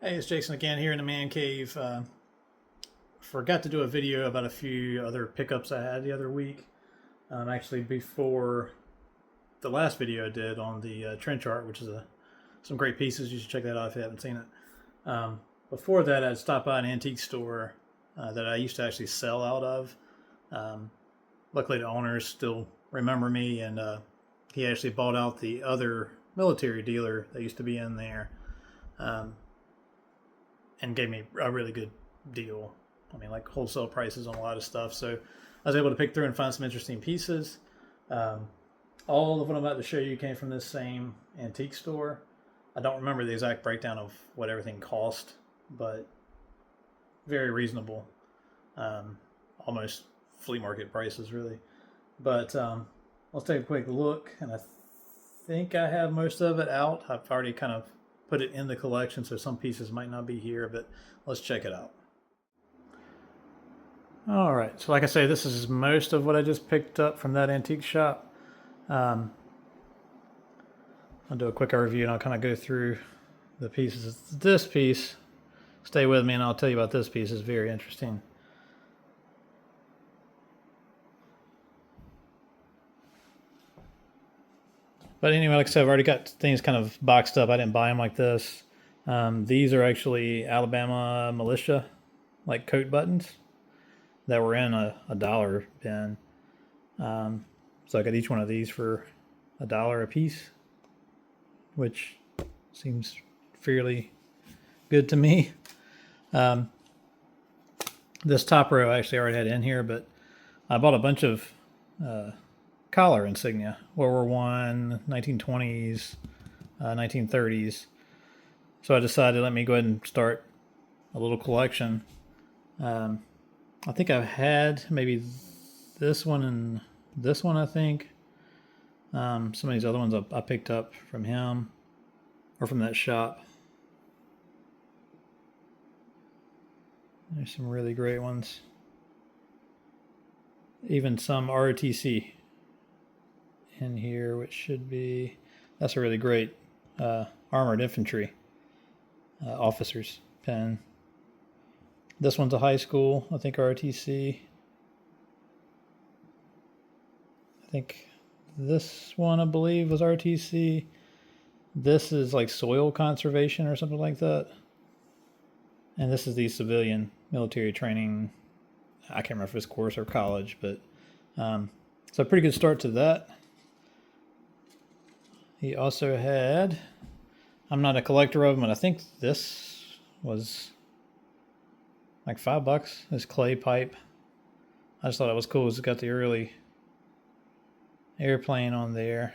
Hey, it's Jason again here in the man cave. Forgot to do a video about a few other pickups I had the other week. Actually, before the last video I did on the trench art, which is some great pieces. You should check that out if you haven't seen it. Before that, I stopped by an antique store that I used to actually sell out of. Luckily, the owners still remember me, and he actually bought out the other military dealer that used to be in there. Um, and gave me a really good deal. I mean, like wholesale prices on a lot of stuff. So I was able to pick through and find some interesting pieces. Um, all of what I'm about to show you came from this same antique store. I don't remember the exact breakdown of what everything cost, but very reasonable. Almost flea market prices, really. But let's take a quick look, and I think I have most of it out. I've already kind of put it in the collection, so some pieces might not be here, but let's check it out. All right, so like I say, this is most of what I just picked up from that antique shop. I'll do a quick review and I'll kind of go through the pieces. This piece, stay with me and I'll tell you about this piece. It's very interesting. But anyway, like I said, I've already got things kind of boxed up. I didn't buy them like this. These are actually Alabama militia, like coat buttons that were in a dollar bin. So I got each one of these for $1 a piece, which seems fairly good to me. This top row I actually already had in here, but I bought a bunch of collar insignia, World War One, 1920s, 1930s. So I decided let me go ahead and start a little collection. I think I've had maybe this one and this one, I think. Some of these other ones I picked up from him or from that shop. There's some really great ones. Even some ROTC in here, which should be, that's a really great armored infantry officer's pen. This one's a high school, I think ROTC. I think this one, I believe, was RTC. This is like soil conservation or something like that. And this is the civilian military training. I can't remember if it's course or college, but so a pretty good start to that. He also had, I'm not a collector of them, but I think this was like $5. This clay pipe. I just thought it was cool. It's got the early airplane on there.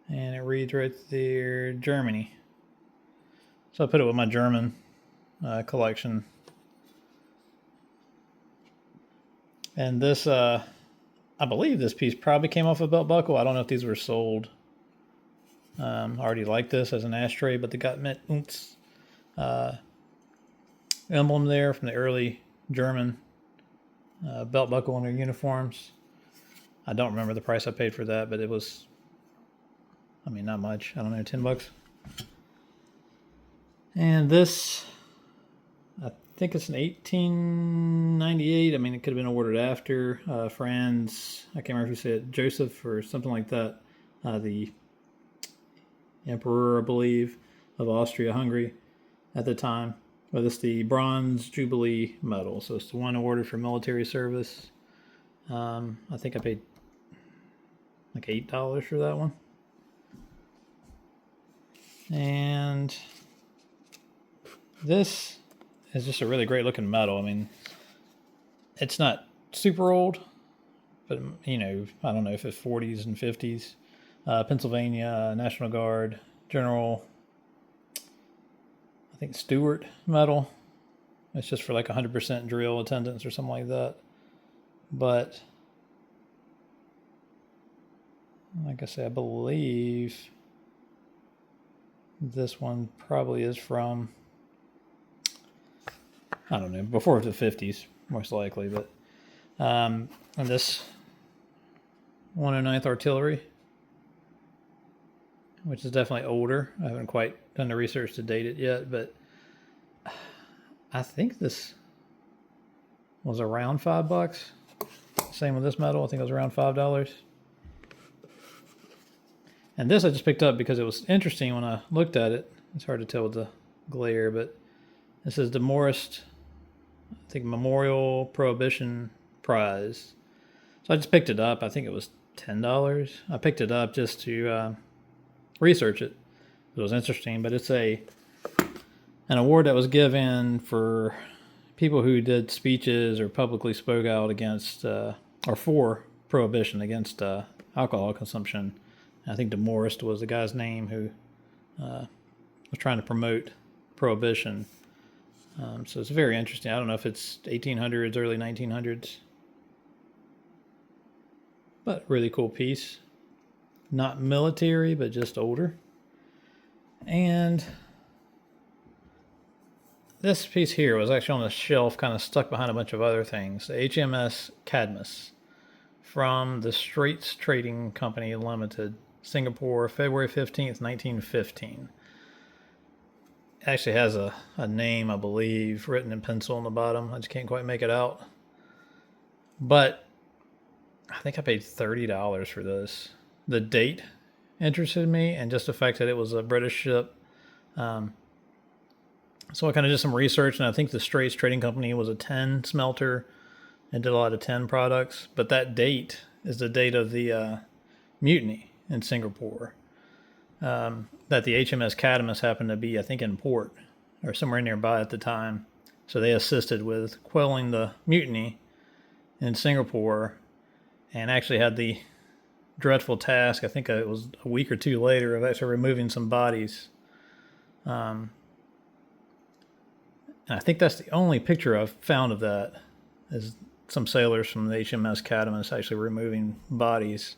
And it reads right there, Germany. So I put it with my German collection. And this, I believe this piece probably came off a belt buckle. I don't know if these were sold. I already like this as an ashtray, but they got Mint Unz emblem there from the early German belt buckle on their uniforms. I don't remember the price I paid for that, but it was, I mean, not much. I don't know, $10. And this, I think it's an 1898. I mean, it could have been ordered after. Franz, I can't remember if you said Joseph or something like that. The emperor, I believe, of Austria-Hungary at the time. But it's the Bronze Jubilee medal. So it's the one awarded for military service. I think I paid like $8 for that one. And this is just a really great looking medal. I mean, it's not super old, but you know, I don't know if it's 40s and 50s. Pennsylvania National Guard General, I think Stewart medal. It's just for like 100% drill attendance or something like that. But like I say, I believe this one probably is from, I don't know, before the 50s, most likely. But and this 109th Artillery, which is definitely older. I haven't quite done the research to date it yet, but I think this was around $5. Same with this metal. I think it was around $5. And this I just picked up because it was interesting when I looked at it. It's hard to tell with the glare, but this is the Morris, I think, Memorial Prohibition Prize. So I just picked it up. I think it was $10. I picked it up just to research it. It was interesting, but it's an award that was given for people who did speeches or publicly spoke out against or for prohibition, against alcohol consumption. I think DeMorest was the guy's name who was trying to promote prohibition. So it's very interesting. I don't know if it's 1800s, early 1900s. But really cool piece. Not military, but just older. And this piece here was actually on the shelf, kind of stuck behind a bunch of other things. The HMS Cadmus from the Straits Trading Company Limited, Singapore, February 15th, 1915. It actually has a name, I believe, written in pencil on the bottom. I just can't quite make it out. But I think I paid $30 for this. The date interested me, and just the fact that it was a British ship. So I kind of did some research, and I think the Straits Trading Company was a tin smelter and did a lot of tin products. But that date is the date of the mutiny in Singapore. That the HMS Cadmus happened to be, I think, in port or somewhere nearby at the time. So they assisted with quelling the mutiny in Singapore and actually had the dreadful task, I think it was a week or two later, of actually removing some bodies. And I think that's the only picture I've found of that, is some sailors from the HMS Cadmus actually removing bodies.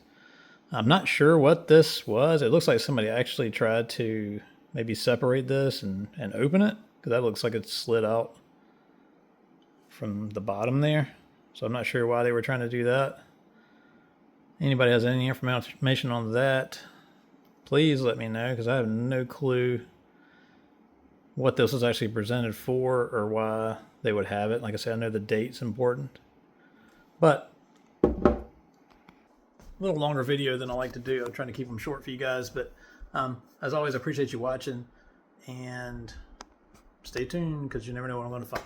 I'm not sure what this was. It looks like somebody actually tried to maybe separate this and open it, because that looks like it's slid out from the bottom there. So I'm not sure why they were trying to do that. Anybody has any information on that, please let me know, because I have no clue what this was actually presented for or why they would have it. Like I said, I know the date's important. But a little longer video than I like to do. I'm trying to keep them short for you guys. But as always, I appreciate you watching. And stay tuned, because you never know what I'm going to find.